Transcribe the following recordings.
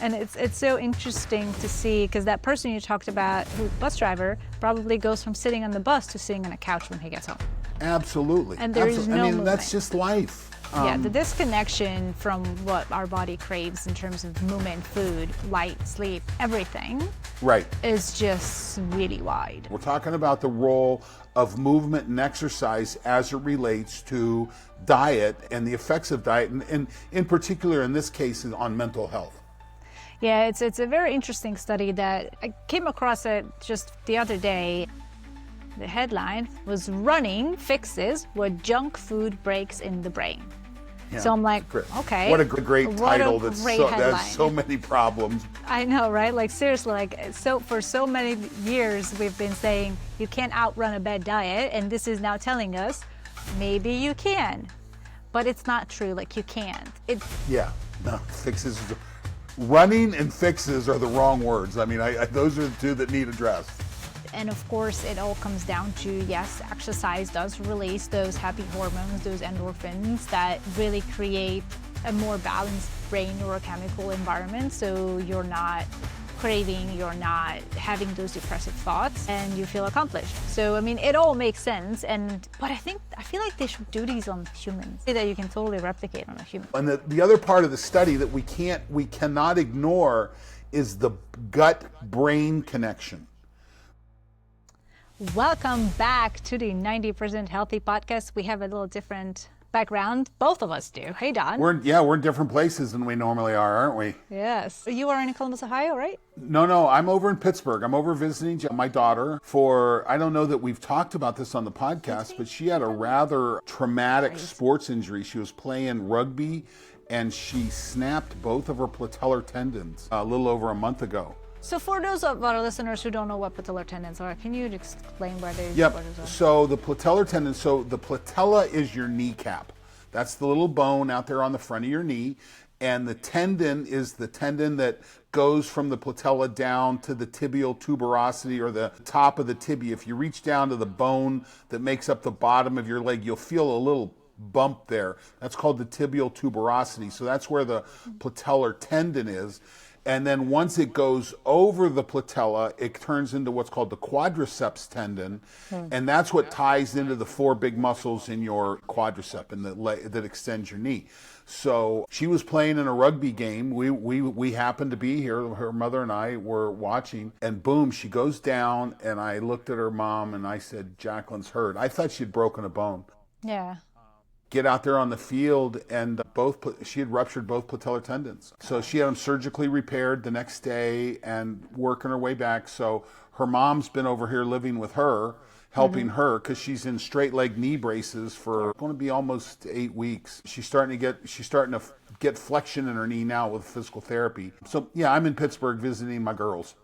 And it's so interesting to see, because that person you talked about, who's bus driver, probably goes from sitting on the bus to sitting on a couch when he gets home. Absolutely. And there is no movement. That's just life. Yeah, the disconnection from what our body craves in terms of movement, food, light, sleep, everything, right, is just really wide. We're talking about the role of movement and exercise as it relates to diet and the effects of diet, and in particular, in this case, on mental health. Yeah, it's a very interesting study that I came across it just the other day. The headline was "Running Fixes What Junk Food Breaks in the Brain." Yeah, so I'm like, okay. What a great title that has so many problems. I know, right? Like seriously, for so many years we've been saying you can't outrun a bad diet, and this is now telling us maybe you can. But it's not true, like you can't. Fixes. Running and fixes are the wrong words. I mean, those are the two that need addressed. And of course, it all comes down to, yes, exercise does release those happy hormones, those endorphins that really create a more balanced brain neurochemical environment. So you're not craving, you're not having those depressive thoughts, and you feel accomplished. So, I mean, it all makes sense. But I feel like they should do these on humans, that you can totally replicate on a human. And the other part of the study that we cannot ignore is the gut-brain connection. Welcome back to the 90% Healthy podcast. We have a little different background. Both of us do. Hey, Don. We're in different places than we normally are, aren't we? Yes. You are in Columbus, Ohio, right? No, I'm over in Pittsburgh. I'm over visiting my daughter I don't know that we've talked about this on the podcast, but she had a rather traumatic sports injury. She was playing rugby and she snapped both of her patellar tendons a little over a month ago. So for those of our listeners who don't know what patellar tendons are, can you explain what those are? So the patellar tendon, the patella is your kneecap. That's the little bone out there on the front of your knee. And the tendon is the tendon that goes from the patella down to the tibial tuberosity, or the top of the tibia. If you reach down to the bone that makes up the bottom of your leg, you'll feel a little bump there. That's called the tibial tuberosity. So that's where the patellar tendon is. And then once it goes over the patella, it turns into what's called the quadriceps tendon. And that's what ties into the four big muscles in your quadricep and that extends your knee. So she was playing in a rugby game. We happened to be here. Her mother and I were watching, and boom, she goes down. And I looked at her mom and I said, "Jacqueline's hurt." I thought she'd broken a bone. Yeah. Get out there on the field, and she had ruptured both patellar tendons. So she had them surgically repaired the next day and working her way back. So her mom's been over here living with her, helping her, because she's in straight leg knee braces for going to be almost 8 weeks. She's starting to get flexion in her knee now with physical therapy. So yeah, I'm in Pittsburgh visiting my girls.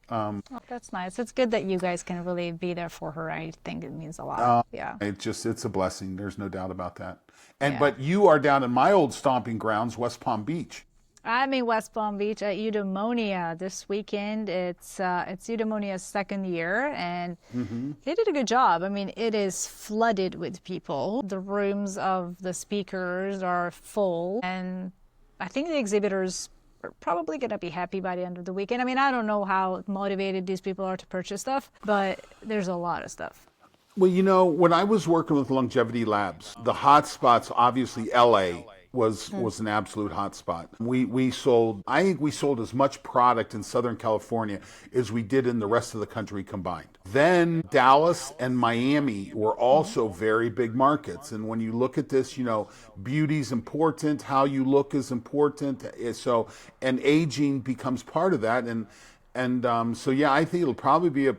That's nice. It's good that you guys can really be there for her. I think it means a lot. It's a blessing. There's no doubt about that. But you are down in my old stomping grounds, West Palm Beach. I'm in West Palm Beach at Eudaemonia this weekend. It's Eudaemonia's second year, and they did a good job. I mean, it is flooded with people. The rooms of the speakers are full, and I think the exhibitors are probably going to be happy by the end of the weekend. I mean, I don't know how motivated these people are to purchase stuff, but there's a lot of stuff. Well, when I was working with Longevity Labs, the hot spots, obviously LA was an absolute hot spot. I think we sold as much product in Southern California as we did in the rest of the country combined. Then Dallas and Miami were also very big markets. And when you look at this, beauty's important, how you look is important. And aging becomes part of that. So I think it'll probably be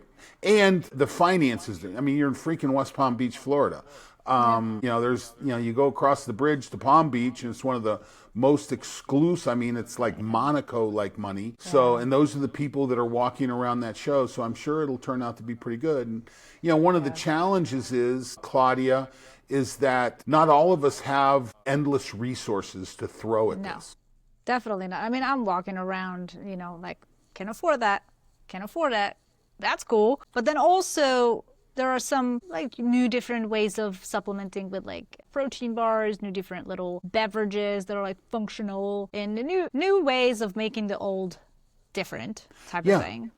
and the finances. I mean, you're in freaking West Palm Beach, Florida. You go across the bridge to Palm Beach, and it's one of the most exclusive. I mean, it's like Monaco-like money. So, and those are the people that are walking around that show. So I'm sure it'll turn out to be pretty good. And, one of the challenges is, Klaudia, is that not all of us have endless resources to throw at this. Definitely not. I mean, I'm walking around, can afford that. That's cool. But then also, there are some like new different ways of supplementing with like protein bars, new different little beverages that are like functional, and new ways of making the old different type of thing.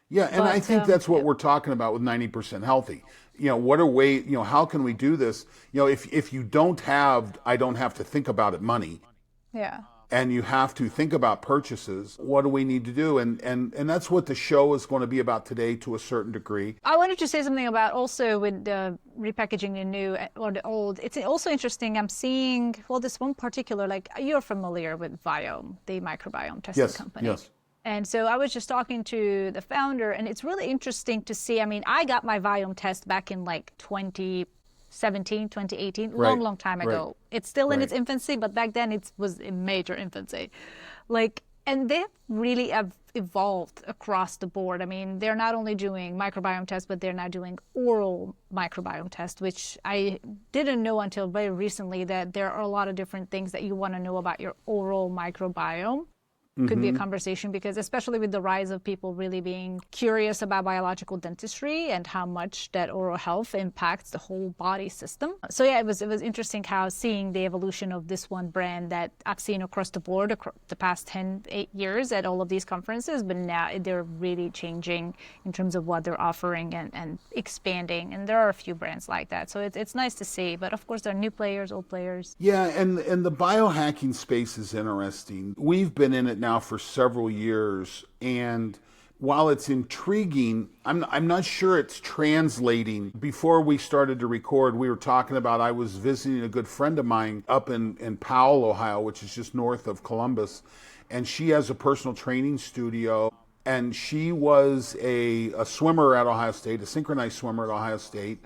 Yeah, and I think that's what we're talking about with 90% healthy. What are how can we do this? If you don't have, I don't have to think about it, money. Yeah. And you have to think about purchases. What do we need to do? And that's what the show is going to be about today to a certain degree. I wanted to say something about also with the repackaging the new or the old. It's also interesting. I'm seeing, well, this one particular, like you're familiar with Viome, the microbiome testing company. Yes. And so I was just talking to the founder, and it's really interesting to see. I mean, I got my Viome test back in like 2017, 2018, long time ago. Right. It's still in its infancy, but back then it was in major infancy. And they really have evolved across the board. I mean, they're not only doing microbiome tests, but they're now doing oral microbiome tests, which I didn't know until very recently, that there are a lot of different things that you want to know about your oral microbiome. Could be a conversation, because especially with the rise of people really being curious about biological dentistry and how much that oral health impacts the whole body system. So yeah, it was interesting how seeing the evolution of this one brand that I've seen across the board the past 8 years at all of these conferences, but now they're really changing in terms of what they're offering and expanding. And there are a few brands like that. So it's nice to see. But of course, there are new players, old players. Yeah, and the biohacking space is interesting. We've been in it now for several years, and while it's intriguing, I'm not sure it's translating. Before we started to record, we were talking about, I was visiting a good friend of mine up in Powell, Ohio, which is just north of Columbus, and she has a personal training studio, and she was a swimmer at Ohio State, a synchronized swimmer at Ohio State.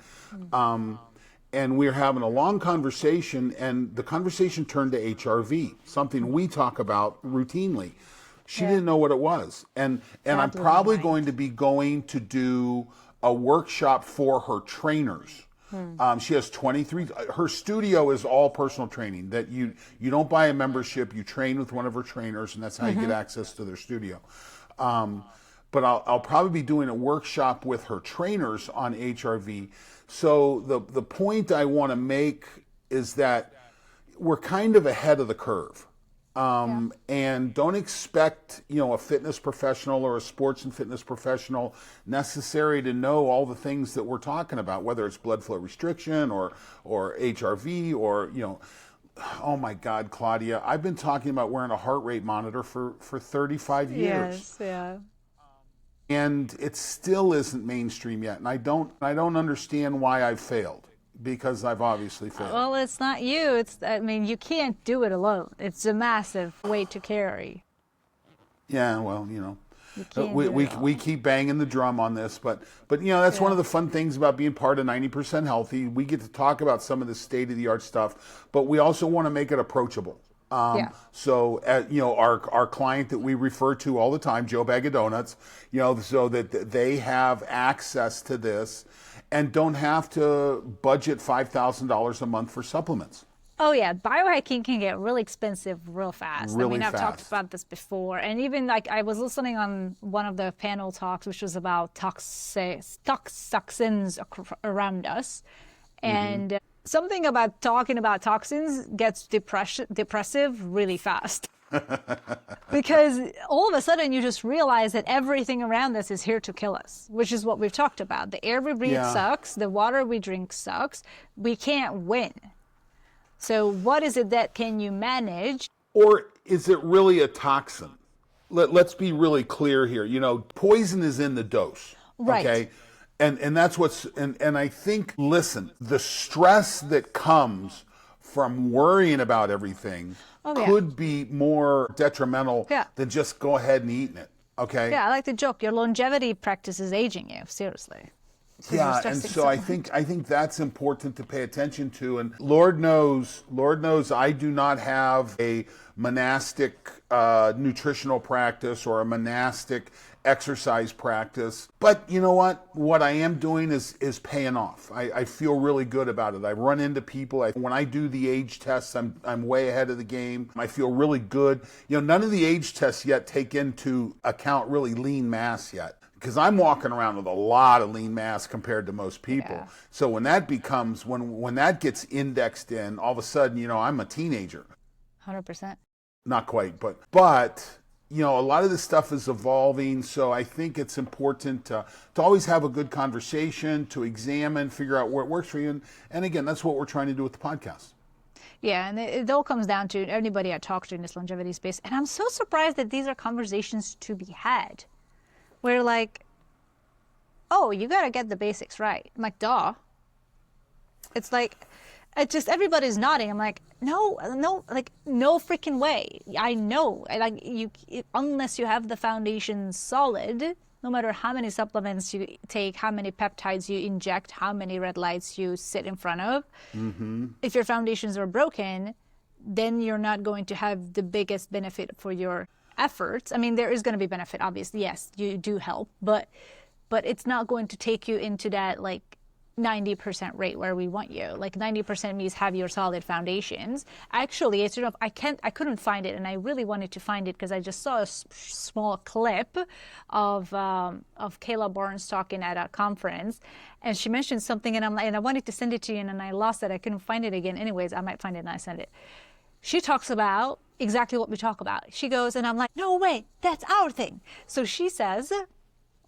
And we were having a long conversation, and the conversation turned to HRV, something we talk about routinely. She didn't know what it was. And I'm probably going to be going to do a workshop for her trainers. She has 23, her studio is all personal training, that you don't buy a membership, you train with one of her trainers, and that's how you get access to their studio. But I'll probably be doing a workshop with her trainers on HRV. So the point I want to make is that we're kind of ahead of the curve. And don't expect, a fitness professional or a sports and fitness professional necessary to know all the things that we're talking about, whether it's blood flow restriction or HRV or, oh my God, Klaudia, I've been talking about wearing a heart rate monitor for 35 years. Yes, yeah. And it still isn't mainstream yet. And I don't understand why I've failed, because I've obviously failed. Well, it's not you. You can't do it alone. It's a massive weight to carry. Yeah, well, we keep banging the drum on this, but that's one of the fun things about being part of 90% Healthy. We get to talk about some of the state-of-the-art stuff, but we also want to make it approachable. So, our client that we refer to all the time, Joe Bag of Donuts, so that they have access to this and don't have to budget $5,000 a month for supplements. Oh yeah, biohacking can get really expensive real fast. I've talked about this before, and even like I was listening on one of the panel talks, which was about toxins around us, and something about talking about toxins gets depressive really fast. Because all of a sudden you just realize that everything around us is here to kill us, which is what we've talked about. The air we breathe sucks, the water we drink sucks, we can't win. So what is it that can you manage? Or is it really a toxin? Let's be really clear here. Poison is in the dose. Right. Okay. And that's and I think, listen, the stress that comes from worrying about everything could be more detrimental than just go ahead and eating it. Okay. Yeah, I like the joke. Your longevity practice is aging you, seriously. Yeah, and so I think that's important to pay attention to. And Lord knows, I do not have a monastic nutritional practice or a monastic exercise practice. But you know what? What I am doing is paying off. I feel really good about it. I run into people. When I do the age tests, I'm way ahead of the game. I feel really good. None of the age tests yet take into account really lean mass yet. because I'm walking around with a lot of lean mass compared to most people. Yeah. So when that becomes, when that gets indexed in, all of a sudden, you know, I'm a teenager. 100%. Not quite, but you know, a lot of this stuff is evolving. So I think it's important to always have a good conversation, to examine, figure out where it works for you. And again, that's what we're trying to do with the podcast. Yeah, and it all comes down to anybody I talk to in this longevity space. And I'm so surprised that these are conversations to be had. Where like, oh, you got to get the basics right. I'm like, duh. It's like, it just, everybody's nodding. I'm like, no, like, no freaking way. I know. Like, unless you have the foundation solid, no matter how many supplements you take, how many peptides you inject, how many red lights you sit in front of, if your foundations are broken, then you're not going to have the biggest benefit for your efforts. I mean, there is going to be benefit, obviously. Yes, you do help, but it's not going to take you into that like 90% rate where we want you. Like 90% means have your solid foundations. Actually, it's, you know, I couldn't find it, and I really wanted to find it because I just saw a small clip of Kayla Barnes talking at a conference, and she mentioned something, and I wanted to send it to you, and then I lost it. I couldn't find it again. Anyways, I might find it and I send it. She talks about exactly what we talk about. She goes, and I'm like, no way, that's our thing. So she says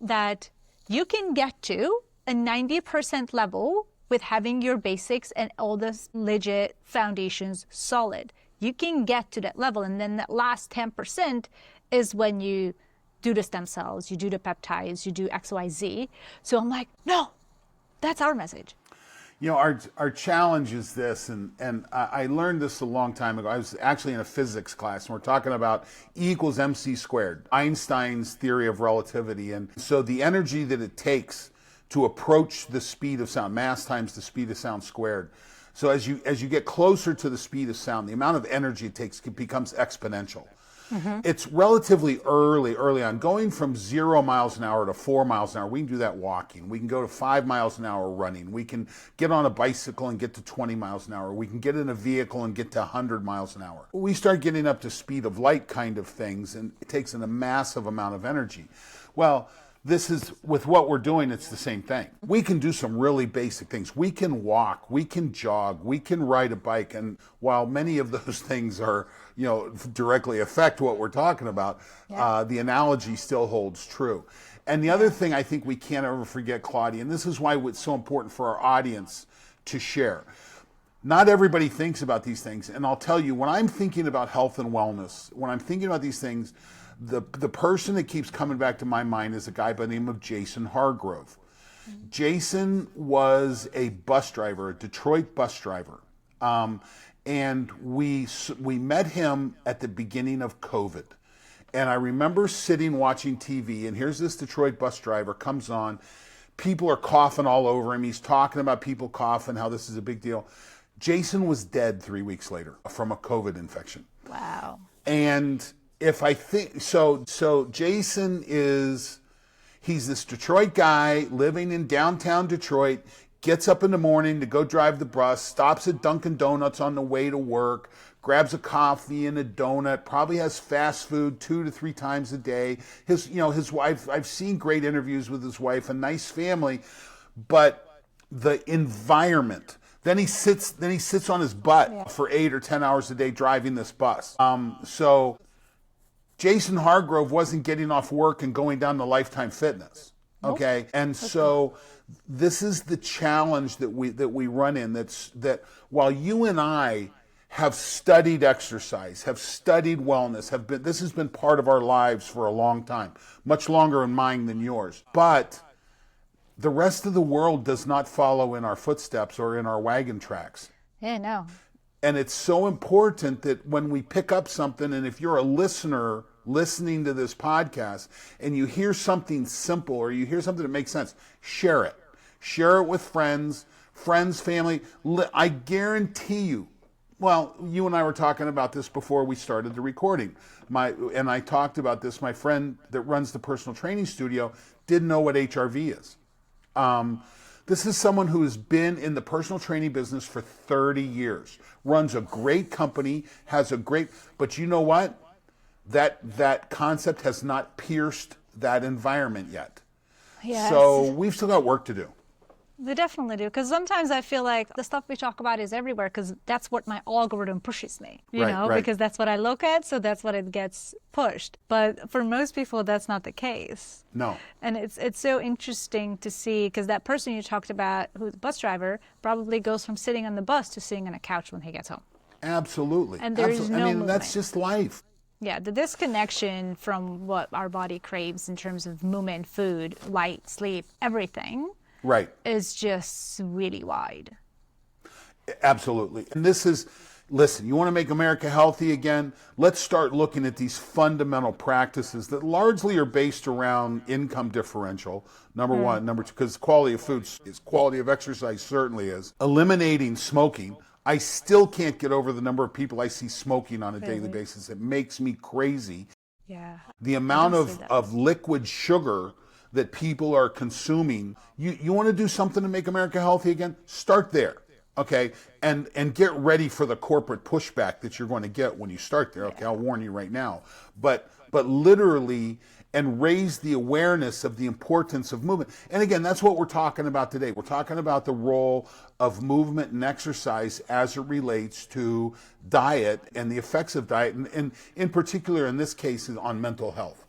that you can get to a 90% level with having your basics and all the legit foundations solid. You can get to that level, and then that last 10% is when you do the stem cells, you do the peptides, you do XYZ. So I'm like, no, that's our message. You know, our challenge is this, and I learned this a long time ago. I was actually in a physics class, and we're talking about E equals mc squared, Einstein's theory of relativity. And so the energy that it takes to approach the speed of sound, mass times the speed of sound squared. So as you get closer to the speed of sound, the amount of energy it takes becomes exponential. It's relatively early on. Going from 0 miles an hour to 4 miles an hour, we can do that walking. We can go to 5 miles an hour running. We can get on a bicycle and get to 20 miles an hour. We can get in a vehicle and get to 100 miles an hour. We start getting up to speed of light kind of things, and it takes a massive amount of energy. Well, this is, with what we're doing, it's the same thing. We can do some really basic things. We can walk, we can jog, we can ride a bike. And while many of those things are, you know, directly affect what we're talking about, the analogy still holds true. And the other thing I think we can't ever forget, Klaudia, and this is why it's so important for our audience to share. Not everybody thinks about these things. And I'll tell you, when I'm thinking about health and wellness, when I'm thinking about these things, the person that keeps coming back to my mind is a guy by the name of Jason Hargrove. Jason was a bus driver, a Detroit bus driver. And we met him at the beginning of COVID. And I remember sitting watching TV, and here's this Detroit bus driver comes on. People are coughing all over him. He's talking about people coughing, how this is a big deal. Jason was dead 3 weeks later from a COVID infection. Wow. And if I think, so Jason he's this Detroit guy living in downtown Detroit, gets up in the morning to go drive the bus, stops at Dunkin' Donuts on the way to work, grabs a coffee and a donut, probably has fast food 2 to 3 times a day. His wife, I've seen great interviews with his wife, a nice family, but the environment. Then he sits on his butt for 8 or 10 hours a day driving this bus. So Jason Hargrove wasn't getting off work and going down to Lifetime Fitness. Okay. And so this is the challenge that we run in, that while you and I have studied exercise, have studied wellness, this has been part of our lives for a long time, much longer in mine than yours. But the rest of the world does not follow in our footsteps or in our wagon tracks. Yeah, no. And it's so important that when we pick up something, and if you're a listener listening to this podcast and you hear something simple or you hear something that makes sense, share it. Share it with friends, family. I guarantee you, well, you and I were talking about this before we started the recording. And I talked about this, my friend that runs the personal training studio didn't know what HRV is. This is someone who has been in the personal training business for 30 years, runs a great company, but you know what? That concept has not pierced that environment yet. Yes. So we've still got work to do. They definitely do. Because sometimes I feel like the stuff we talk about is everywhere because that's what my algorithm pushes me, you know, because that's what I look at. So that's what it gets pushed. But for most people, that's not the case. No. And it's so interesting to see because that person you talked about, who's a bus driver, probably goes from sitting on the bus to sitting on a couch when he gets home. Absolutely. And there is no movement. That's just life. Yeah, the disconnection from what our body craves in terms of movement, food, light, sleep, everything. Right. Is just really wide. Absolutely. And this is, listen, you want to make America healthy again? Let's start looking at these fundamental practices that largely are based around income differential, number one. Number two, because quality of food is, quality of exercise certainly is. Eliminating smoking. I still can't get over the number of people I see smoking on a daily basis. It makes me crazy. Yeah. The amount of liquid sugar that people are consuming. You want to do something to make America healthy again? Start there, okay? And get ready for the corporate pushback that you're going to get when you start there. Okay, I'll warn you right now. But literally, and raise the awareness of the importance of movement. And again, that's what we're talking about today. We're talking about the role of movement and exercise as it relates to diet and the effects of diet, and in particular, in this case, on mental health.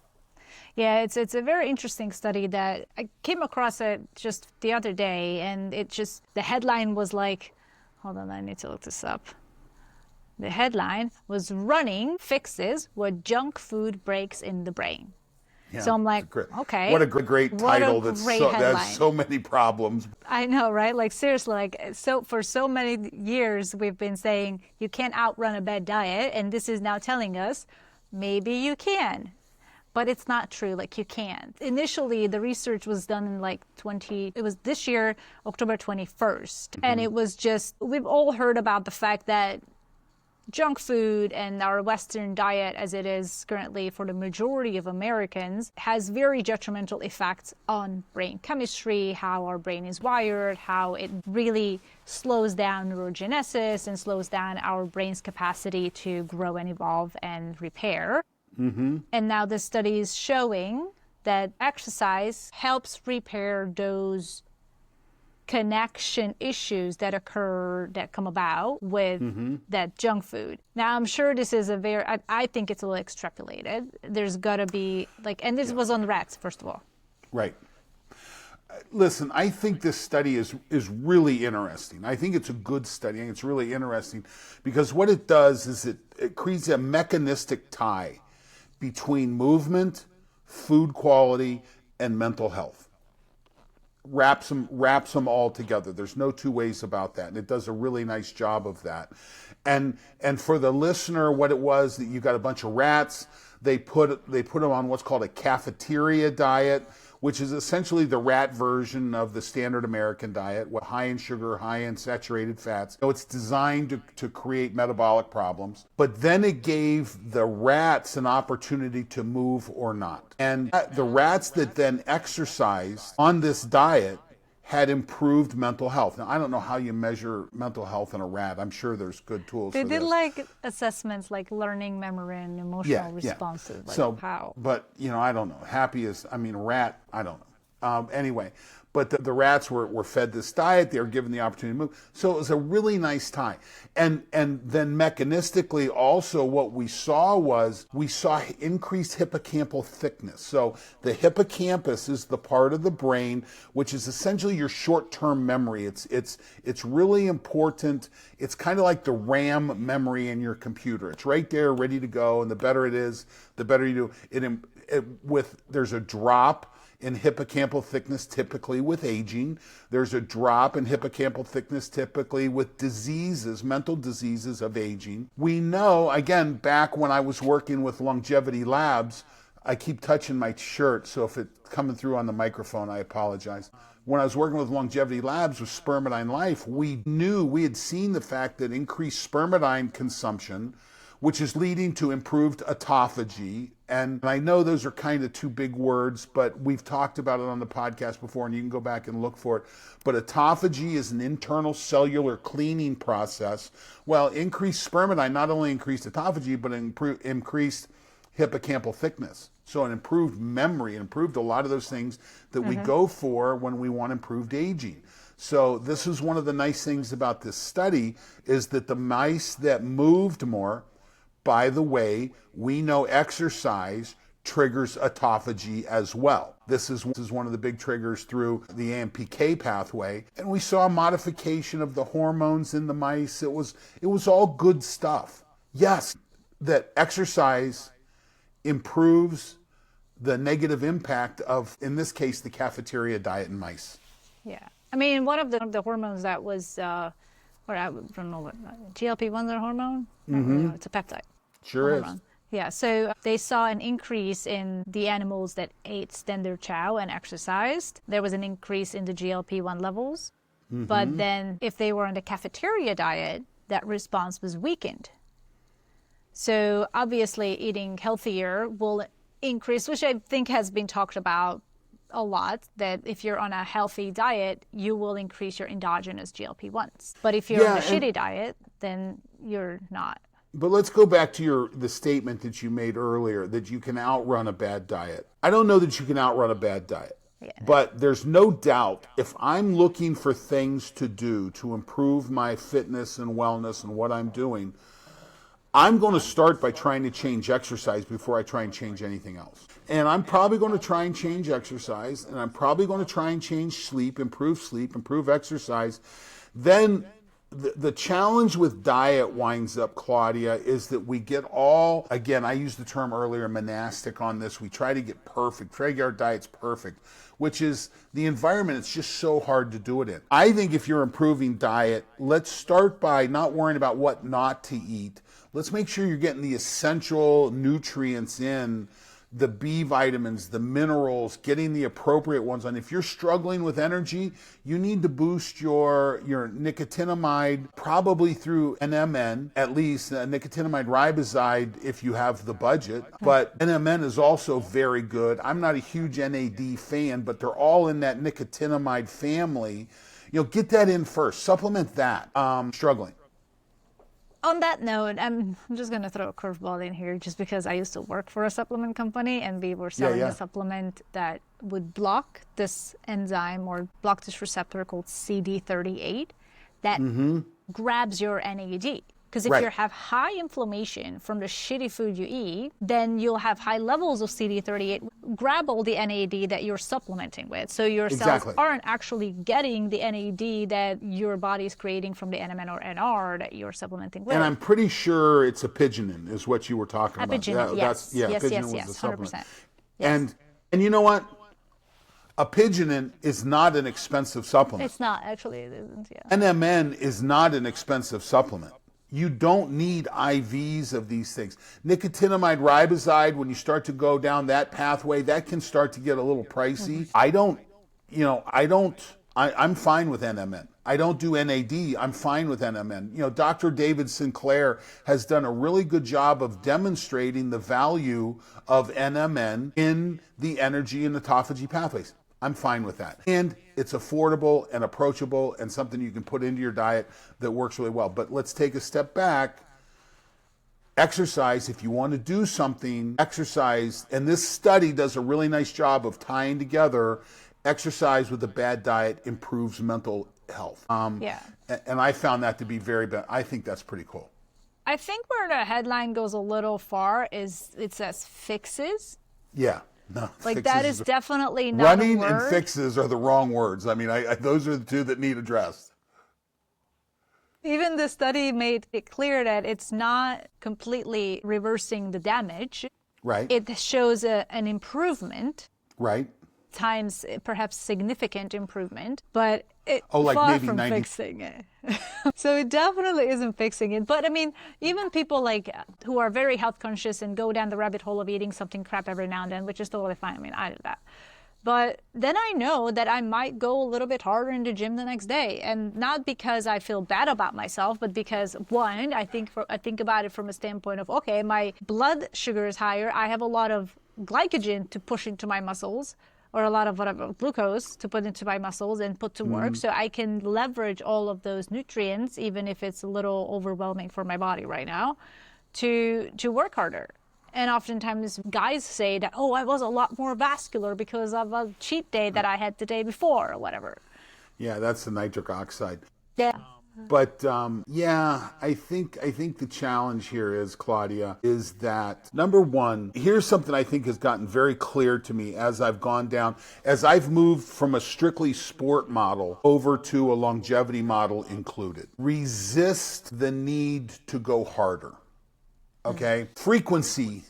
Yeah, it's a very interesting study that I came across it just the other day, and the headline was like, hold on, I need to look this up. The headline was "Running Fixes What Junk Food Breaks in the Brain." Yeah, so I'm like, okay. What a great title that has so many problems. I know, right? Like seriously, for so many years we've been saying you can't outrun a bad diet, and this is now telling us maybe you can. But it's not true, like you can't. Initially, the research was done in it was this year, October 21st. And it was just, we've all heard about the fact that junk food and our Western diet, as it is currently for the majority of Americans, has very detrimental effects on brain chemistry, how our brain is wired, how it really slows down neurogenesis and slows down our brain's capacity to grow and evolve and repair. Mm-hmm. And now the study is showing that exercise helps repair those connection issues that come about with that junk food. Now, I'm sure this is I think it's a little extrapolated. There's got to be, and this was on rats, first of all. Right. Listen, I think this study is really interesting. I think it's a good study. I think it's really interesting because what it does is it creates a mechanistic tie between movement, food quality, and mental health. Wraps them all together. There's no two ways about that, and it does a really nice job of that. And for the listener, what it was that you got a bunch of rats. They put them on what's called a cafeteria diet, which is essentially the rat version of the standard American diet, high in sugar, high in saturated fats. So it's designed to create metabolic problems. But then it gave the rats an opportunity to move or not. And the rats that then exercised on this diet had improved mental health. Now, I don't know how you measure mental health in a rat. I'm sure there's good tools for this. They did assessments like learning, memory, and emotional responses. How? But, I don't know. Rat, I don't know. Anyway, but the rats were fed this diet. They were given the opportunity to move. So it was a really nice tie. And then mechanistically also what we saw increased hippocampal thickness. So the hippocampus is the part of the brain which is essentially your short-term memory. It's really important. It's kind of like the RAM memory in your computer. It's right there, ready to go. And the better it is, the better you do. There's a drop in hippocampal thickness typically with aging. There's a drop in hippocampal thickness typically with mental diseases of aging. We know, again, back when I was working with Longevity Labs, I keep touching my shirt, so if it's coming through on the microphone, I apologize. When I was working with Longevity Labs with Spermidine Life, we had seen the fact that increased spermidine consumption, which is leading to improved autophagy. And I know those are kind of two big words, but we've talked about it on the podcast before, and you can go back and look for it. But autophagy is an internal cellular cleaning process. Well, increased spermidine not only increased autophagy, but increased hippocampal thickness. So it improved memory, it improved a lot of those things that we go for when we want improved aging. So this is one of the nice things about this study, is that the mice that moved more, by the way, we know exercise triggers autophagy as well. This is one of the big triggers through the AMPK pathway. And we saw a modification of the hormones in the mice. It was all good stuff. Yes, that exercise improves the negative impact of, in this case, the cafeteria diet in mice. Yeah. I mean, one of the hormones that was, or I don't know what, GLP-1 is a hormone? No, it's a peptide. Sure is. Yeah, so they saw an increase in the animals that ate standard chow and exercised. There was an increase in the GLP-1 levels. But then if they were on the cafeteria diet, that response was weakened. So obviously eating healthier will increase, which I think has been talked about a lot, that if you're on a healthy diet, you will increase your endogenous GLP-1s. But if you're on a shitty diet, then you're not. But let's go back to the statement that you made earlier, that you can outrun a bad diet. I don't know that you can outrun a bad diet. Yeah. But there's no doubt, if I'm looking for things to do to improve my fitness and wellness and what I'm doing, I'm going to start by trying to change exercise before I try and change anything else. And I'm probably going to try and change exercise, and I'm probably going to try and change sleep, improve exercise. Then the challenge with diet winds up, Klaudia, is that we get all, again, I used the term earlier, monastic on this. We try to get perfect, try to get our diets perfect, which is the environment. It's just so hard to do it in. I think if you're improving diet, let's start by not worrying about what not to eat. Let's make sure you're getting the essential nutrients in, the B vitamins, the minerals, getting the appropriate ones on. If you're struggling with energy, you need to boost your nicotinamide, probably through NMN, at least nicotinamide riboside if you have the budget. But NMN is also very good. I'm not a huge NAD fan, but they're all in that nicotinamide family. Get that in first. Supplement that. Struggling. On that note, I'm just going to throw a curveball in here just because I used to work for a supplement company and we were selling a supplement that would block this enzyme or block this receptor called CD38 that grabs your NAD. Because if you have high inflammation from the shitty food you eat, then you'll have high levels of CD38, grab all the NAD that you're supplementing with. So your cells aren't actually getting the NAD that your body is creating from the NMN or NR that you're supplementing with. And I'm pretty sure it's epigenin is what you were talking about. Epigenin, yes. Epigenin was the supplement. 100%. Yes. And you know what? Epigenin is not an expensive supplement. It's not, actually, it isn't, NMN is not an expensive supplement. You don't need IVs of these things. Nicotinamide riboside, when you start to go down that pathway, that can start to get a little pricey. I'm fine with NMN. I don't do NAD. I'm fine with NMN. Dr. David Sinclair has done a really good job of demonstrating the value of NMN in the energy and autophagy pathways. I'm fine with that. And it's affordable and approachable and something you can put into your diet that works really well. But let's take a step back. Exercise, if you want to do something, exercise. And this study does a really nice job of tying together exercise with a bad diet improves mental health. And I found that to be very bad. I think that's pretty cool. I think where the headline goes a little far is it says fixes. Yeah. No, that is definitely not running a word. And fixes are the wrong words. I mean, those are the two that need addressed. Even the study made it clear that it's not completely reversing the damage. Right. It shows an improvement. Right. Times perhaps significant improvement, but it's far from fixing it. So it definitely isn't fixing it. But I mean, even people who are very health conscious and go down the rabbit hole of eating something crap every now and then, which is totally fine. I mean, I do that. But then I know that I might go a little bit harder in the gym the next day, and not because I feel bad about myself, but because one, I think about it from a standpoint of, okay, my blood sugar is higher. I have a lot of glycogen to push into my muscles, or a lot of glucose to put into my muscles and put to work. So I can leverage all of those nutrients, even if it's a little overwhelming for my body right now, to work harder. And oftentimes guys say that, oh, I was a lot more vascular because of a cheat day that I had the day before or whatever. Yeah, that's the nitric oxide. Yeah. But yeah, I think the challenge here is, Klaudia, is that number one, here's something I think has gotten very clear to me as I've gone down, as I've moved from a strictly sport model over to a longevity model included. Resist the need to go harder. Okay? Frequency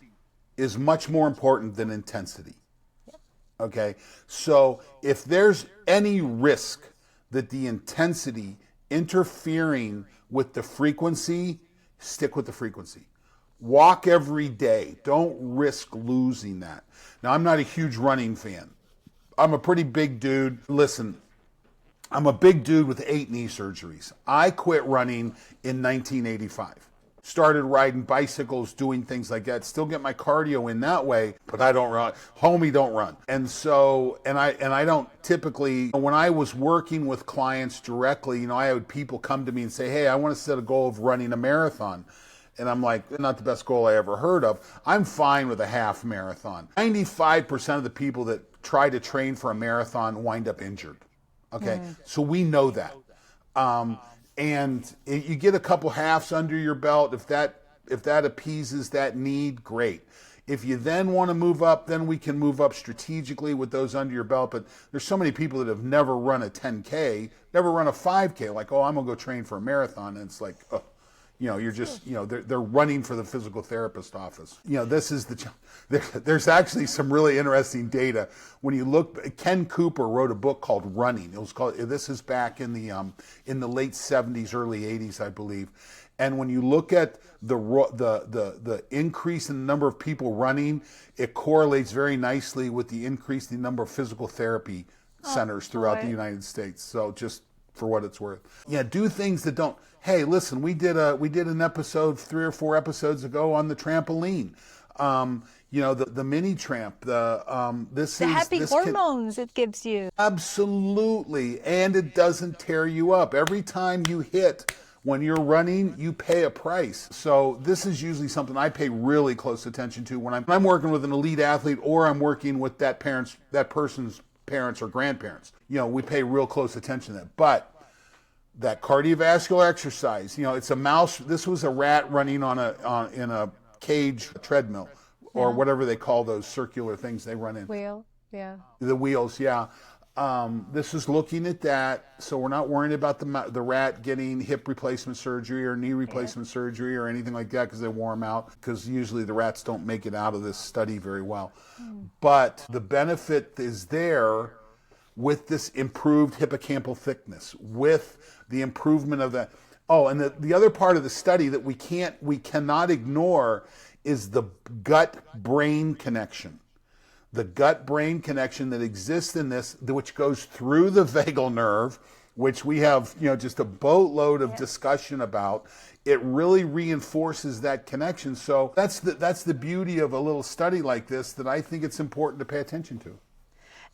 is much more important than intensity. Okay? So if there's any risk that the intensity interfering with the frequency, stick with the frequency. Walk every day. Don't risk losing that. Now, I'm not a huge running fan. I'm a pretty big dude. Listen, I'm a big dude with 8 knee surgeries. I quit running in 1985. Started riding bicycles, doing things like that. Still get my cardio in that way, but I don't run. Homie, don't run. And so, and I don't typically, when I was working with clients directly, I had people come to me and say, hey, I want to set a goal of running a marathon. And I'm like, not the best goal I ever heard of. I'm fine with a half marathon. 95% of the people that try to train for a marathon wind up injured. Okay, so we know that. And you get a couple halves under your belt. If that appeases that need, great. If you then want to move up, then we can move up strategically with those under your belt. But there's so many people that have never run a 10K, never run a 5K. Like, oh, I'm gonna go train for a marathon, and it's like, oh, you're just, they're running for the physical therapist office. This is there's actually some really interesting data. When you look, Ken Cooper wrote a book called Running. It was called, this is back in the late 70s, early 80s, I believe. And when you look at the increase in the number of people running, it correlates very nicely with the increase in the number of physical therapy centers throughout the United States. So just for what it's worth. Yeah, do things that don't. Hey, listen, we did an episode 3 or 4 episodes ago on the trampoline. The mini tramp. The happy hormones it gives you. Absolutely, and it doesn't tear you up. Every time you hit when you're running, you pay a price. So this is usually something I pay really close attention to when I'm working with an elite athlete, or I'm working with that person's parents or grandparents. We pay real close attention to that. But that cardiovascular exercise, it's a mouse. This was a rat running in a cage treadmill, or whatever they call those circular things they run in. Wheel, yeah. The wheels, yeah. This is looking at that, so we're not worrying about the rat getting hip replacement surgery or knee replacement surgery or anything like that because they wore them out, because usually the rats don't make it out of this study very well. But the benefit is there with this improved hippocampal thickness, with the improvement of that. Oh, and the other part of the study that we cannot ignore is the gut-brain connection. The gut-brain connection that exists in this, which goes through the vagal nerve, which we have, just a boatload of discussion about. It really reinforces that connection. So that's the beauty of a little study like this, that I think it's important to pay attention to.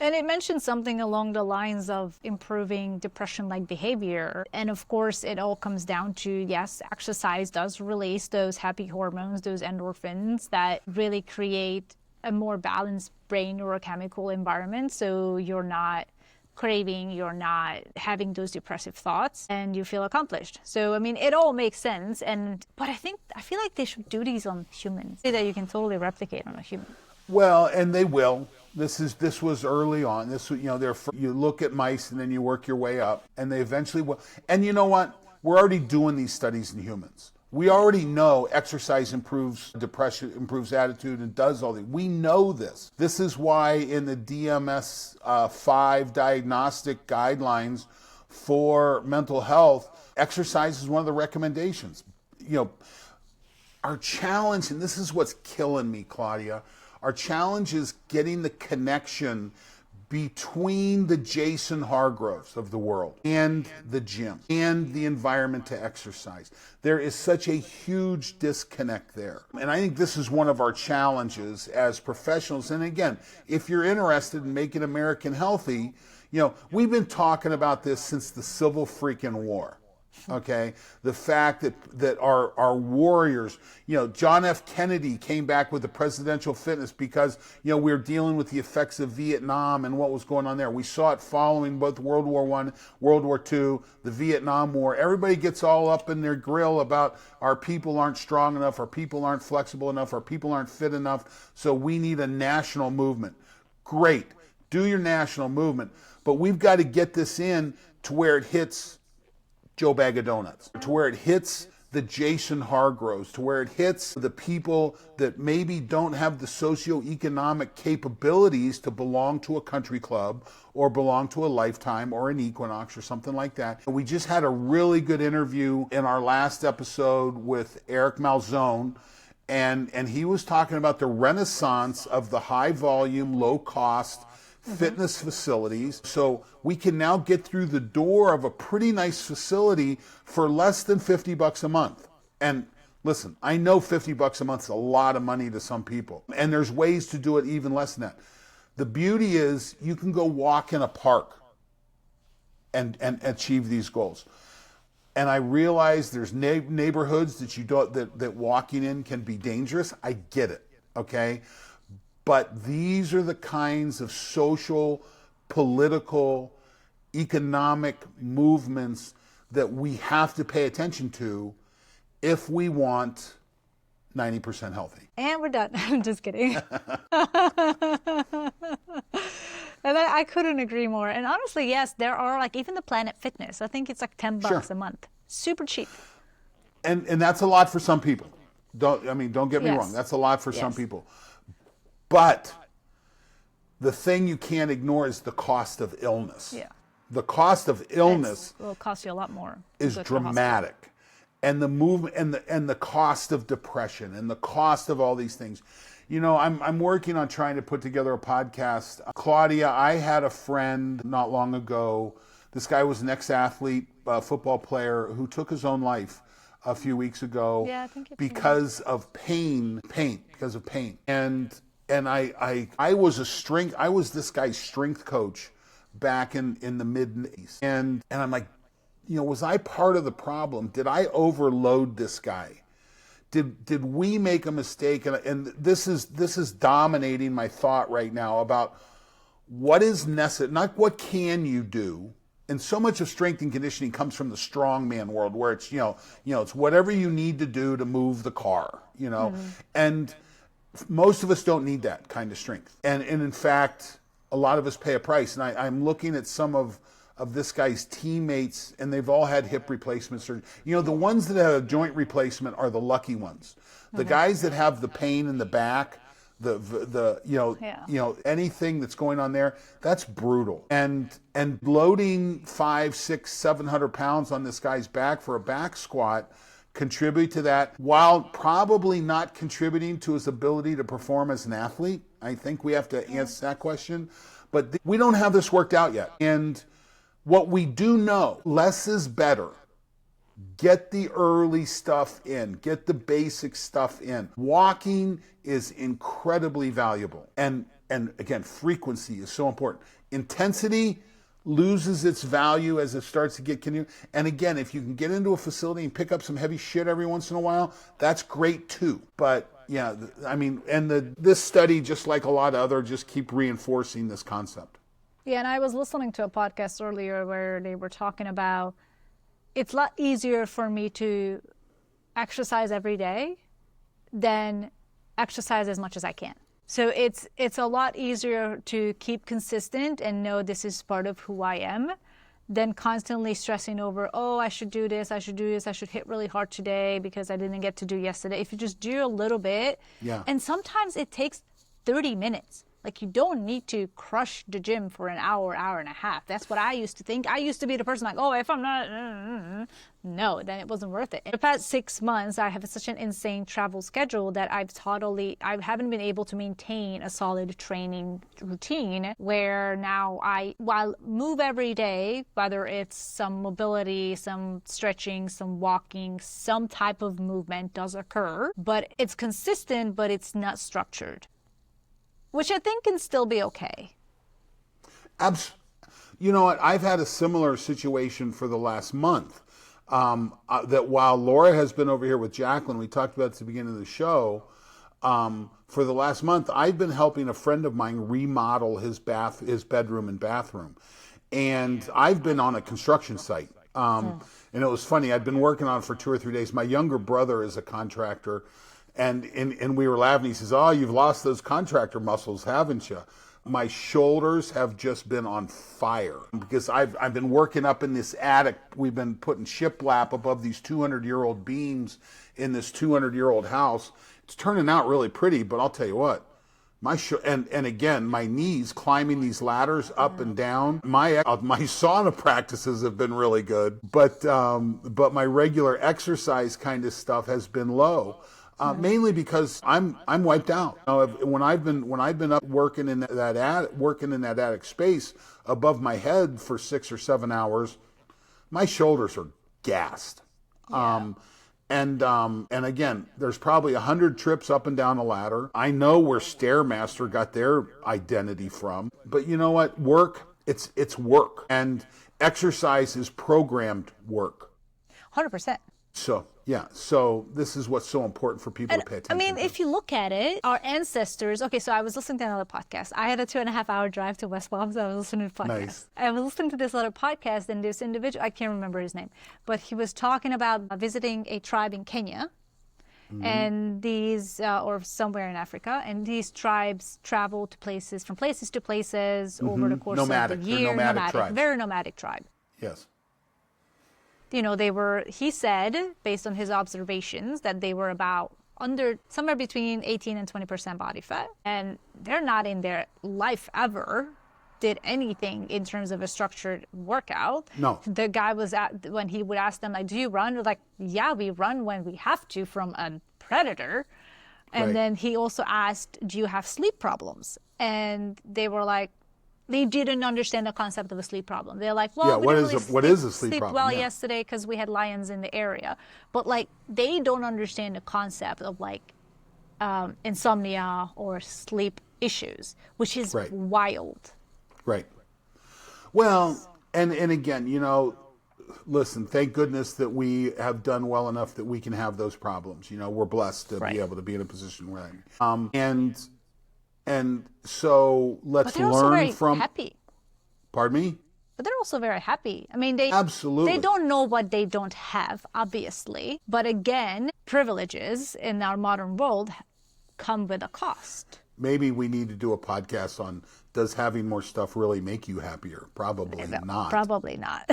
And it mentioned something along the lines of improving depression-like behavior. And of course, it all comes down to, yes, exercise does release those happy hormones, those endorphins that really create a more balanced brain neurochemical environment. So you're not craving, you're not having those depressive thoughts, and you feel accomplished. So, it all makes sense. But I feel like they should do these on humans, that you can totally replicate on a human. Well, and they will. This was early on. You look at mice and then you work your way up, and they eventually will. And you know what? We're already doing these studies in humans. We already know exercise improves depression, improves attitude, and does all these. We know this. This is why in the DMS-5 diagnostic guidelines for mental health, exercise is one of the recommendations. Our challenge, and this is what's killing me, Klaudia, our challenge is getting the connection between the Jason Hargroves of the world and the gym and the environment to exercise. There is such a huge disconnect there. And I think this is one of our challenges as professionals. And again, if you're interested in making America healthy, we've been talking about this since the Civil freaking War. Okay, the fact that our warriors, John F. Kennedy came back with the presidential fitness because we were dealing with the effects of Vietnam and what was going on there. We saw it following both World War I, World War II, the Vietnam War. Everybody gets all up in their grill about our people aren't strong enough, our people aren't flexible enough, our people aren't fit enough, so we need a national movement. Great, do your national movement, but we've got to get this in to where it hits Joe Bag of Donuts, to where it hits the Jason Hargroves, to where it hits the people that maybe don't have the socioeconomic capabilities to belong to a country club or belong to a Lifetime or an Equinox or something like that. We just had a really good interview in our last episode with Eric Malzone, and he was talking about the renaissance of the high volume, low cost fitness facilities. So we can now get through the door of a pretty nice facility for less than $50 a month. And listen, I know $50 a month is a lot of money to some people, and there's ways to do it even less than that. The beauty is you can go walk in a park and achieve these goals. And I realize there's neighborhoods that walking in can be dangerous. I get it, okay? But these are the kinds of social, political, economic movements that we have to pay attention to if we want 90% healthy. And we're done. I'm just kidding. And I couldn't agree more. And honestly, yes, there are even the Planet Fitness. I think it's $10 Sure. a month. Super cheap. And that's a lot for some people. Don't get me Yes. wrong. That's a lot for some Yes. people. But the thing you can't ignore is the cost of illness. Yeah. The cost of illness Will cost you a lot more. is to go to the hospital. dramatic. And the movement and the cost of depression and the cost of all these things. I'm working on trying to put together a podcast. Klaudia, I had a friend not long ago. This guy was an ex-athlete, football player who took his own life a few weeks ago. Yeah, I think because of pain, because of pain. And I was this guy's strength coach back in the mid-90s. And I'm like, was I part of the problem? Did I overload this guy? Did we make a mistake? And this is dominating my thought right now about what is necessary, not what can you do. And so much of strength and conditioning comes from the strongman world, where it's it's whatever you need to do to move the car, and most of us don't need that kind of strength. And in fact, a lot of us pay a price. And I'm looking at some of this guy's teammates, and they've all had hip replacement surgery. The ones that have a joint replacement are the lucky ones. The guys that have the pain in the back, anything that's going on there, that's brutal. And loading 500, 600, 700 pounds on this guy's back for a back squat contribute to that, while probably not contributing to his ability to perform as an athlete. I think we have to answer that question. But we don't have this worked out yet. And what we do know, less is better. Get the early stuff in. Get the basic stuff in. Walking is incredibly valuable. And again, frequency is so important. Intensity loses its value as it starts to get continued. And again, if you can get into a facility and pick up some heavy shit every once in a while, that's great too. But yeah, this study, just like a lot of other, just keep reinforcing this concept. Yeah, and I was listening to a podcast earlier where they were talking about it's a lot easier for me to exercise every day than exercise as much as I can. So it's a lot easier to keep consistent and know this is part of who I am than constantly stressing over, I should do this, I should hit really hard today because I didn't get to do yesterday. If you just do a little bit, and sometimes it takes 30 minutes. You don't need to crush the gym for an hour and a half. That's what I used to think. I used to be the person if I'm not, no, then it wasn't worth it. In the past 6 months, I have such an insane travel schedule that I haven't been able to maintain a solid training routine where now while move every day, whether it's some mobility, some stretching, some walking, some type of movement does occur, but it's consistent, but it's not structured. Which I think can still be okay. You know what? I've had a similar situation for the last month. that while Laura has been over here with Jacqueline, we talked about it at the beginning of the show, for the last month, I've been helping a friend of mine remodel his bedroom and bathroom. And I've been on a construction site. And it was funny, I'd been working on it for 2 or 3 days. My younger brother is a contractor, and we were laughing. He says, "Oh, you've lost those contractor muscles, haven't you?" My shoulders have just been on fire because I've been working up in this attic. We've been putting shiplap above these 200-year-old beams in this 200-year-old house. It's turning out really pretty, but I'll tell you what, and again, my knees climbing these ladders up and down. My sauna practices have been really good, but my regular exercise kind of stuff has been low. Mainly because I'm wiped out. When I've been up working in that attic space above my head for 6 or 7 hours, my shoulders are gassed. Yeah. And again, there's probably 100 trips up and down a ladder. I know where Stairmaster got their identity from, but you know what? It's work, and exercise is programmed work. 100%. So this is what's so important for people to pay attention to. I mean, if you look at it, our ancestors, okay, so I was listening to another podcast. I had a 2.5-hour drive to West Palm, so I was listening to podcasts. Nice. I was listening to this other podcast, and this individual, I can't remember his name, but he was talking about visiting a tribe in Kenya, and these, or somewhere in Africa, and these tribes travel to places, from places to places over the course of the year. Nomadic. Very nomadic tribe. Yes. You know, he said, based on his observations, that they were about somewhere between 18 and 20% body fat. And they're not in their life ever did anything in terms of a structured workout. No. The guy when he would ask them, like, do you run? They're like, yeah, we run when we have to from a predator. And then he also asked, do you have sleep problems? And they were like, they didn't understand the concept of a sleep problem. They're like, well, what is a sleep problem? Well, yesterday because we had lions in the area. But like, they don't understand the concept of like insomnia or sleep issues, which is wild. Right. Well, and again, you know, listen, thank goodness that we have done well enough that we can have those problems. You know, we're blessed to be able to be in a position where and so let's learn from. Happy. Pardon me? But they're also very happy. I mean, they don't know what they don't have, obviously. But again, privileges in our modern world come with a cost. Maybe we need to do a podcast on, does having more stuff really make you happier? Probably not. Probably not.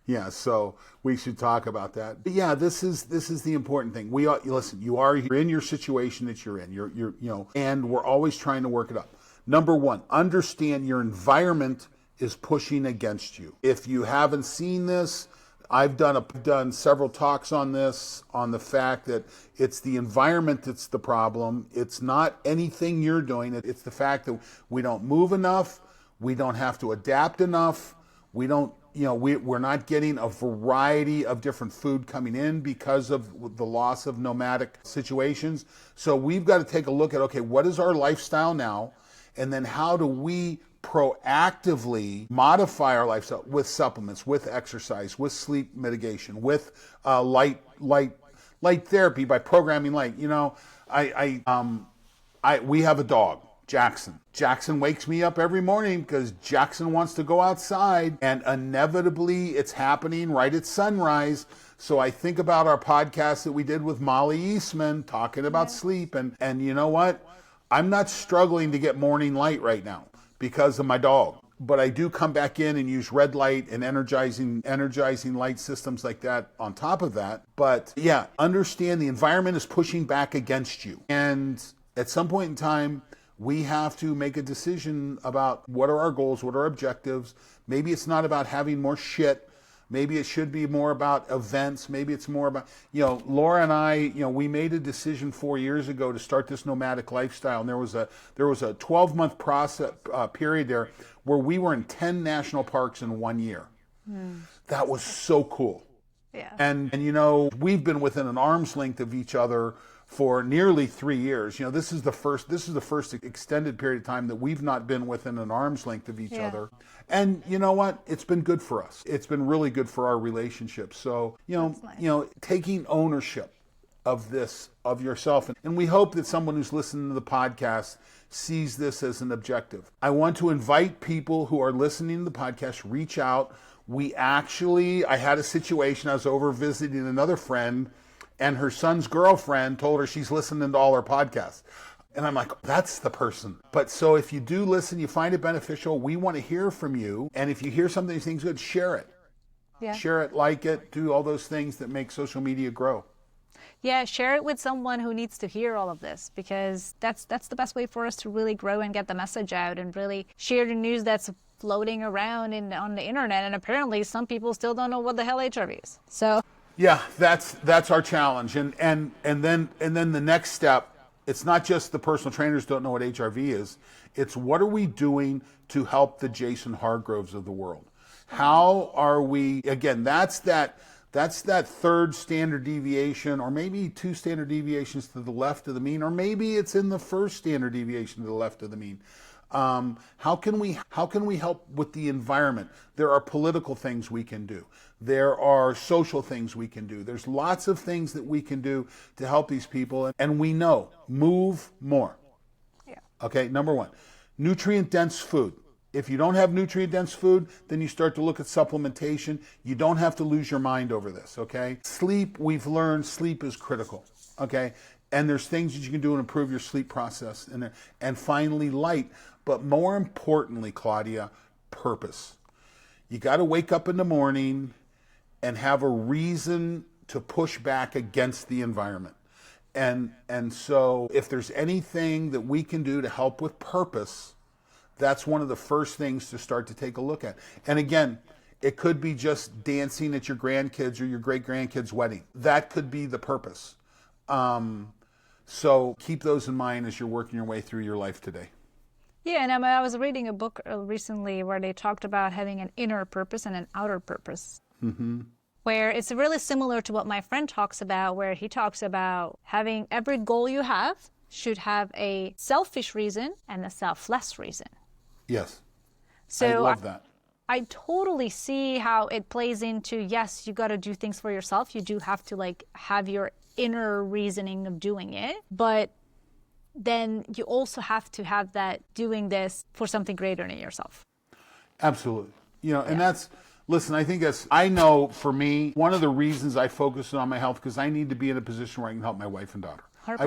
Yeah, so we should talk about that. But yeah, this is the important thing. You're in your situation that you're in. You're and we're always trying to work it up. Number one, understand your environment is pushing against you. If you haven't seen this, I've done several talks on this, on the fact that it's the environment that's the problem. It's not anything you're doing. It's the fact that we don't move enough. We don't have to adapt enough. We're not getting a variety of different food coming in because of the loss of nomadic situations. So we've got to take a look at, okay, what is our lifestyle now? And then how do we proactively modify our lifestyle with supplements, with exercise, with sleep mitigation, with light therapy by programming light. You know, we have a dog, Jackson. Jackson wakes me up every morning because Jackson wants to go outside, and inevitably it's happening right at sunrise. So I think about our podcast that we did with Molly Eastman talking about sleep, and you know what? I'm not struggling to get morning light right now because of my dog. But I do come back in and use red light and energizing light systems like that on top of that. But yeah, understand the environment is pushing back against you. And at some point in time, we have to make a decision about what are our goals, what are our objectives. Maybe it's not about having more shit. Maybe it should be more about events. Maybe it's more about, Laura and I, we made a decision 4 years ago to start this nomadic lifestyle. And there was a 12-month process period there where we were in 10 national parks in 1 year. That was so cool. Yeah. And we've been within an arm's length of each other for nearly 3 years. You know, this is the first extended period of time that we've not been within an arm's length of each other. And you know what? It's been good for us. It's been really good for our relationship. So, nice. Taking ownership of this, of yourself. And we hope that someone who's listening to the podcast sees this as an objective. I want to invite people who are listening to the podcast, reach out. I had a situation, I was over visiting another friend, and her son's girlfriend told her she's listening to all her podcasts. And I'm like, that's the person. But so if you do listen, you find it beneficial, we want to hear from you. And if you hear something you think is good, share it. Yeah. Share it, like it, do all those things that make social media grow. Yeah, share it with someone who needs to hear all of this, because that's the best way for us to really grow and get the message out and really share the news that's floating around on the internet. And apparently some people still don't know what the hell HRV is. So yeah, that's our challenge. And then the next step, it's not just the personal trainers don't know what HRV is. It's what are we doing to help the Jason Hargroves of the world? How are we, again, that's that third standard deviation, or maybe 2 standard deviations to the left of the mean, or maybe it's in the first standard deviation to the left of the mean. How can we help with the environment? There are political things we can do. There are social things we can do. There's lots of things that we can do to help these people. And we know, move more. Yeah. Okay, number 1, nutrient-dense food. If you don't have nutrient-dense food, then you start to look at supplementation. You don't have to lose your mind over this, okay? Sleep, we've learned sleep is critical, okay? And there's things that you can do to improve your sleep process. And finally, light. But more importantly, Klaudia, purpose. You got to wake up in the morning and have a reason to push back against the environment. And so if there's anything that we can do to help with purpose, that's one of the first things to start to take a look at. And again, it could be just dancing at your grandkids or your great-grandkids' wedding. That could be the purpose. So keep those in mind as you're working your way through your life today. Yeah, and I was reading a book recently where they talked about having an inner purpose and an outer purpose. Mm-hmm. Where it's really similar to what my friend talks about, where he talks about having every goal you have should have a selfish reason and a selfless reason. Yes. So I love that. I totally see how it plays into, yes, you got to do things for yourself. You do have to have your inner reasoning of doing it, but then you also have to have that doing this for something greater than yourself. Absolutely. And that's, listen, I know for me, one of the reasons I focus on my health, because I need to be in a position where I can help my wife and daughter. 100%.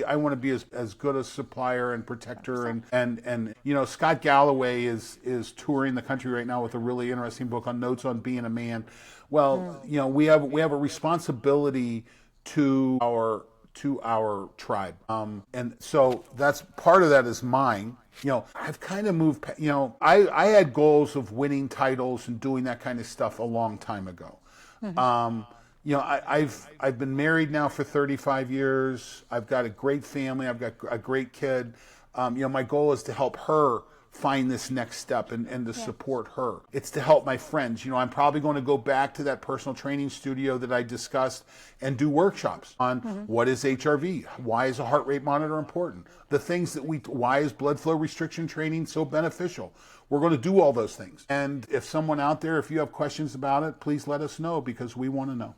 I want to be as good a supplier and protector 100%. and Scott Galloway is touring the country right now with a really interesting book on notes on being a man. Well, we have a responsibility to our tribe. And so that's part of that is mine. I've kind of moved, I had goals of winning titles and doing that kind of stuff a long time ago. Mm-hmm. I've been married now for 35 years. I've got a great family. I've got a great kid. My goal is to help her find this next step and to support her. It's to help my friends. I'm probably going to go back to that personal training studio that I discussed and do workshops on what is HRV? Why is a heart rate monitor important? The things that why is blood flow restriction training so beneficial? We're going to do all those things. And if someone out there, if you have questions about it, please let us know, because we want to know.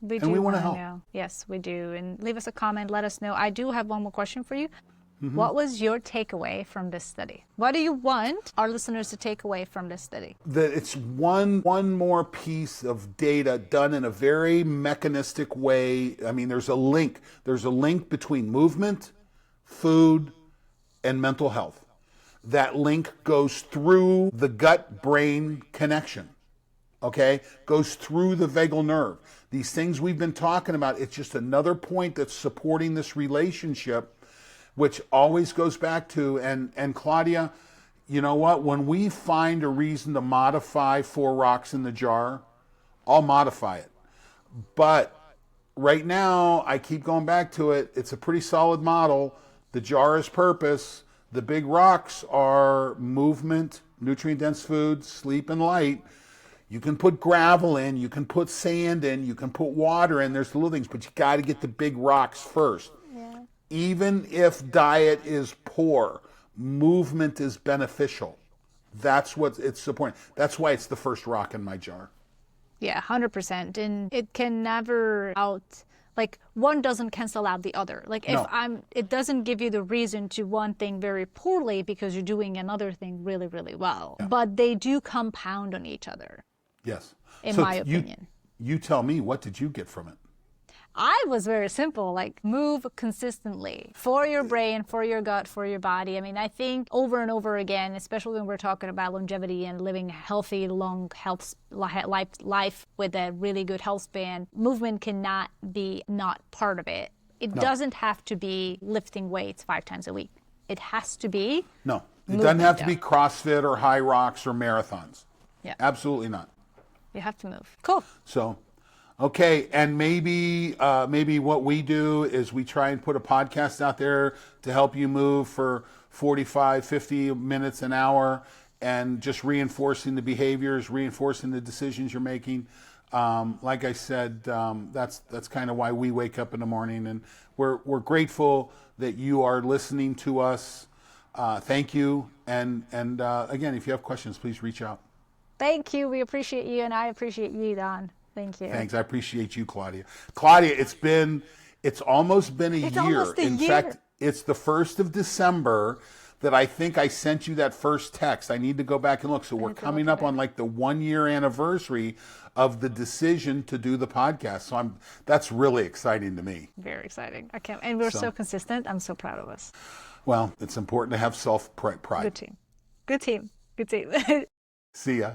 We want to help. Know. Yes, we do. And leave us a comment, let us know. I do have one more question for you. Mm-hmm. What was your takeaway from this study? What do you want our listeners to take away from this study? That it's one more piece of data done in a very mechanistic way. I mean, there's a link. There's a link between movement, food, and mental health. That link goes through the gut-brain connection, okay? Goes through the vagal nerve. These things we've been talking about, it's just another point that's supporting this relationship, which always goes back to, and Klaudia, you know what? When we find a reason to modify 4 rocks in the jar, I'll modify it. But right now, I keep going back to it. It's a pretty solid model. The jar is purpose. The big rocks are movement, nutrient-dense food, sleep, and light. You can put gravel in, you can put sand in, you can put water in. There's little things, but you got to get the big rocks first. Yeah. Even if diet is poor, movement is beneficial. That's what it's supporting. That's why it's the first rock in my jar. Yeah, 100%. And it can never like one doesn't cancel out the other. Like if No. it doesn't give you the reason to one thing very poorly because you're doing another thing really, really well. Yeah. But they do compound on each other. Yes. In So my opinion. You tell me, what did you get from it? I was very simple, like move consistently for your brain, for your gut, for your body. I mean, I think over and over again, especially when we're talking about longevity and living healthy, long life with a really good health span, movement cannot be not part of it. It doesn't have to be lifting weights 5 times a week. It has to be. No, it doesn't have to be CrossFit or high rocks or marathons. Yeah. Absolutely not. You have to move. Cool. So, okay, and maybe what we do is we try and put a podcast out there to help you move for 45, 50 minutes, an hour, and just reinforcing the behaviors, reinforcing the decisions you're making. Like I said, that's kind of why we wake up in the morning, and we're grateful that you are listening to us. Thank you, and again, if you have questions, please reach out. Thank you. We appreciate you, and I appreciate you, Don. Thank you. Thanks. I appreciate you, Klaudia. Klaudia, it's almost been a year. Almost a In year. fact, it's the 1st of December that I think I sent you that first text. I need to go back and look. So we're coming up on like the 1-year anniversary of the decision to do the podcast. So that's really exciting to me. Very exciting. I can't, and we're so consistent. I'm so proud of us. Well, it's important to have self-pride. Good team. Good team. Good team. See ya.